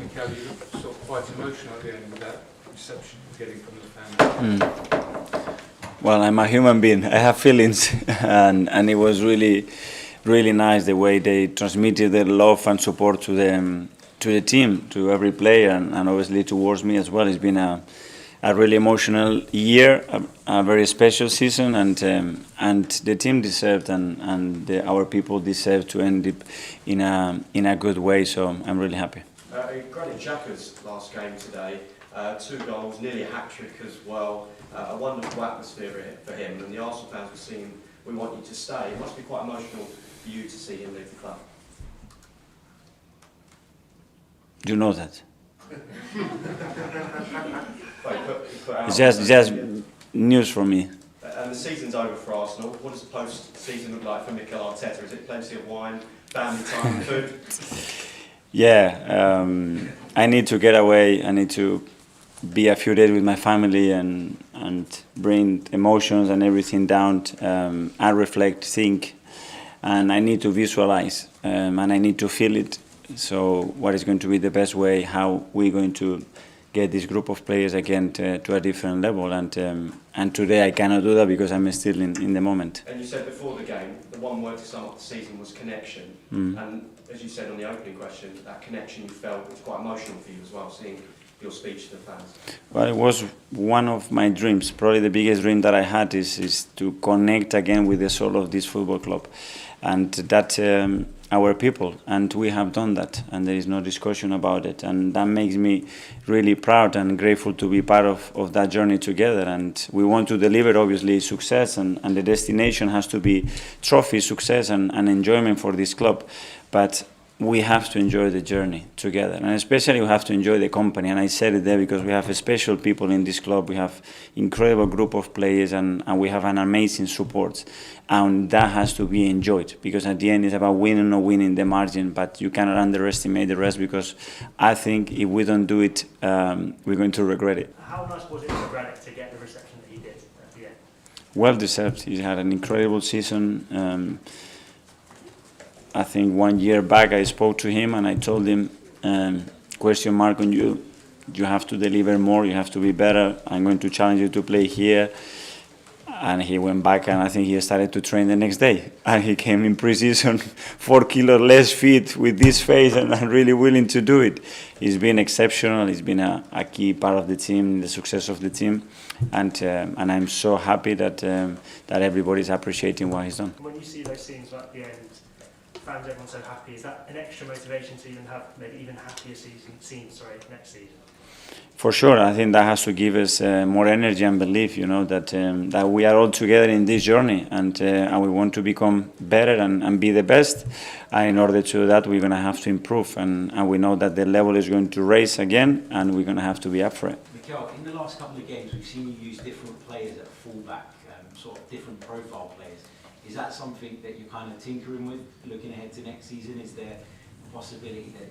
Mikel, you look sort of quite emotional at the end with that reception you're getting from the fans. Well, I'm a human being. I have feelings, and it was really nice the way they transmitted their love and support to the team, to every player, and obviously towards me as well. It's been a really emotional year, a very special season, and the team deserved and our people deserve to end it in a good way. So I'm really happy. Granit Xhaka's last game today, 2 goals, nearly a hat-trick as well. A wonderful atmosphere for him, and the Arsenal fans were saying, "We want you to stay." It must be quite emotional for you to see him leave the club. You know that. It's just news for me. And the season's over for Arsenal. What does the post-season look like for Mikel Arteta? Is it plenty of wine, family time, food? Yeah, I need to get away. I need to be a few days with my family and bring emotions and everything down, and reflect, think, and I need to visualize, and I need to feel it. So what is going to be the best way, how we're going to get this group of players again to a different level, and today I cannot do that because I'm still in the moment. And you said before the game, the one word to sum up the season was connection, and as you said on the opening question, that connection you felt was quite emotional for you as well, seeing your speech to the fans. Well, it was one of my dreams. Probably the biggest dream that I had is to connect again with the soul of this football club, and that our people, and we have done that, and there is no discussion about it, and that makes me really proud and grateful to be part of that journey together. And we want to deliver obviously success, and the destination has to be trophy, success and enjoyment for this club, but we have to enjoy the journey together, and especially we have to enjoy the company. And I said it there because we have special people in this club. We have incredible group of players, and we have an amazing support, and that has to be enjoyed, because at the end it's about winning or winning the margin, but you cannot underestimate the rest, because I think if we don't do it, we're going to regret it. How nice was it for Granit to get the reception that he did at the end? Well deserved. He had an incredible season. I think 1 year back I spoke to him and I told him, question mark on you, you have to deliver more, you have to be better, I'm going to challenge you to play here. And he went back, and I think he started to train the next day. And he came in pre-season 4 kilos less fit with this face, and I'm really willing to do it. He's been exceptional, he's been a key part of the team, the success of the team. And I'm so happy that everybody's appreciating what he's done. When you see those scenes at the end, fans, everyone's so happy, is that an extra motivation to even have maybe even happier scenes next season? For sure, I think that has to give us more energy and belief, that we are all together in this journey, and we want to become better and be the best. And in order to do that, we're going to have to improve, and we know that the level is going to raise again, and we're going to have to be up for it. Mikel, in the last couple of games, we've seen you use different players at fullback, sort of different profile players. Is that something that you're kind of tinkering with, looking ahead to next season? Is there a possibility that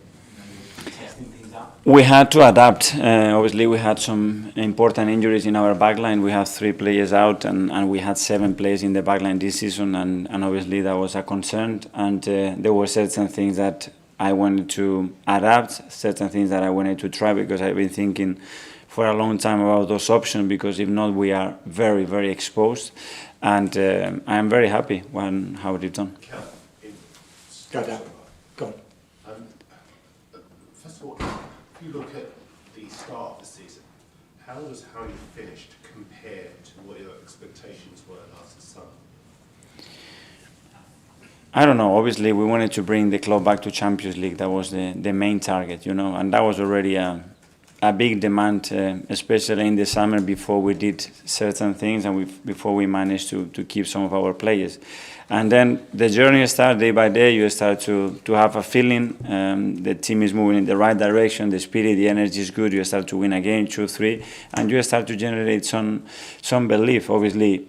you're testing things out? We had to adapt. Obviously, we had some important injuries in our backline. We have 3 players out, and we had 7 players in the backline this season, and obviously that was a concern. And there were certain things that I wanted to adapt, certain things that I wanted to try, because I've been thinking for a long time about those options, because if not, we are very, very exposed. And I am very happy with how it's done. Go down. Go on. First of all, if you look at the start of the season, how does how you finished compare to what your expectations were last summer? I don't know. Obviously, we wanted to bring the club back to Champions League. That was the main target, and that was already a big demand, especially in the summer before we did certain things and before we managed to keep some of our players. And then the journey starts day by day. You start to have a feeling the team is moving in the right direction, the spirit, the energy is good. You start to win a game, 2-3, and you start to generate some belief. Obviously,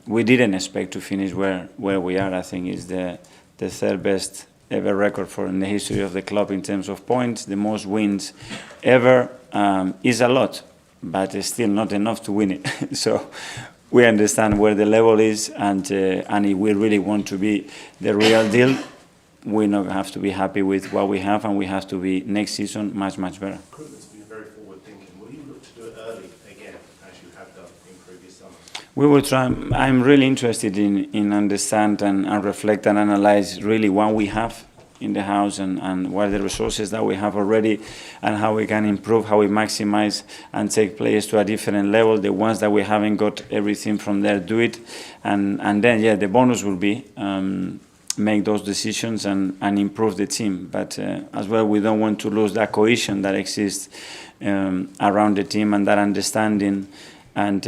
we didn't expect to finish where we are. I think it's the 3rd best ever record in the history of the club in terms of points. The most wins ever is a lot, but it's still not enough to win it. So we understand where the level is, and if we really want to be the real deal, we not have to be happy with what we have, and we have to be next season much better. Recruitment's been very forward-thinking. Will you look to do it early again, as you have done in previous summers? We will try. I'm really interested in understand and reflect and analyze really what we have in the house and what are the resources that we have already, and how we can improve, how we maximize and take players to a different level. The ones that we haven't got everything from there, do it, and then yeah, the bonus will be make those decisions and improve the team. But as well, we don't want to lose that cohesion that exists around the team and that understanding, and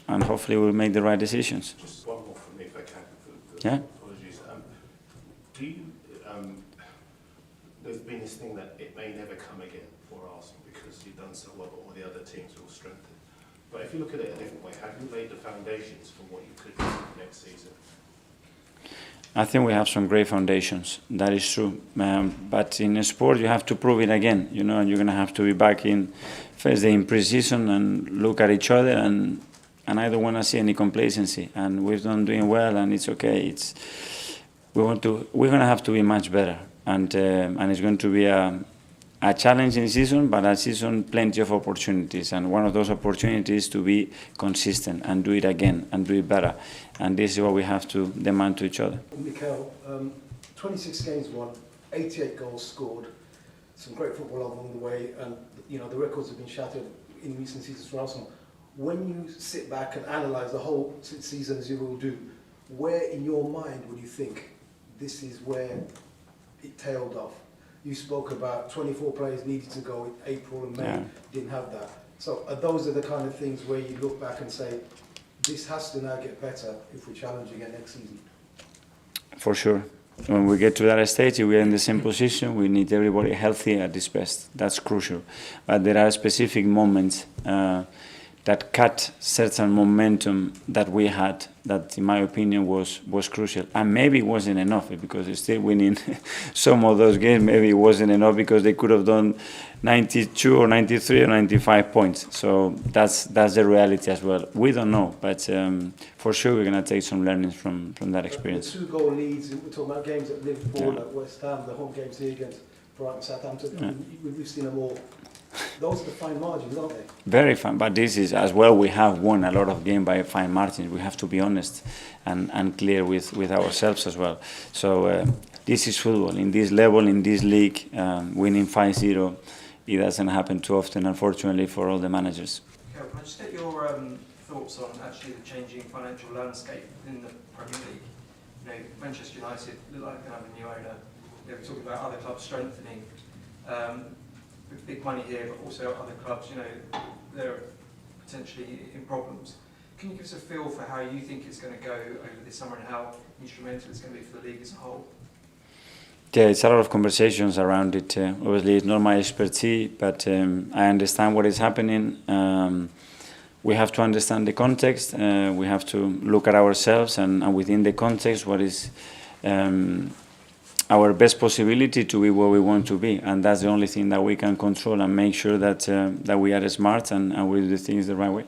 hopefully we'll make the right decisions. Just one more from me, if I can. Yeah. Apologies. Do you, there's been this thing that it may never come again for Arsenal because you've done so well, but all the other teams will strengthen. But if you look at it a different way, have you laid the foundations for what you could do next season? I think we have some great foundations. That is true. But in a sport, you have to prove it again. You know, and you're going to have to be back in first day in pre-season and look at each other. And I don't want to see any complacency. And we've done doing well, and it's okay. We're going to have to be much better. And it's going to be a challenging season, but a season plenty of opportunities. And one of those opportunities to be consistent and do it again and do it better. And this is what we have to demand to each other. Mikel, 26 games won, 88 goals scored, some great football along the way, and you know the records have been shattered in recent seasons for Arsenal. When you sit back and analyse the whole season as you will do, where in your mind would you think this is where it tailed off? You spoke about 24 players needed to go in April and May, Yeah. didn't have that. So those are the kind of things where you look back and say, this has to now get better if we're challenging it next season. For sure. When we get to that stage, if we are in the same position, we need everybody healthy at its best. That's crucial. But there are specific moments that cut certain momentum that we had that, in my opinion, was crucial. And maybe it wasn't enough, because they're still winning some of those games. Maybe it wasn't enough because they could have done 92 or 93 or 95 points. So that's the reality as well. We don't know, but for sure we're going to take some learnings from that experience. The 2-goal leads, we're talking about games at Liverpool, at West Ham, the home games here against Brighton, Southampton. Yeah. I mean, we've seen them all. Those are the fine margins, aren't they? Very fine, but this is as well. We have won a lot of games by fine margins. We have to be honest and clear with ourselves as well. So this is football. In this level, in this league, winning 5-0, it doesn't happen too often, unfortunately, for all the managers. Can I just get your thoughts on actually the changing financial landscape in the Premier League? You know, Manchester United look like they have a new owner. They were talking about other clubs strengthening. With big money here, but also other clubs, you know, they're potentially in problems. Can you give us a feel for how you think it's going to go over this summer and how instrumental it's going to be for the league as a whole? Yeah, it's a lot of conversations around it. Obviously, it's not my expertise, but I understand what is happening. We have to understand the context. We have to look at ourselves and within the context, what is our best possibility to be where we want to be, and that's the only thing that we can control and make sure that that we are smart and we do the things the right way.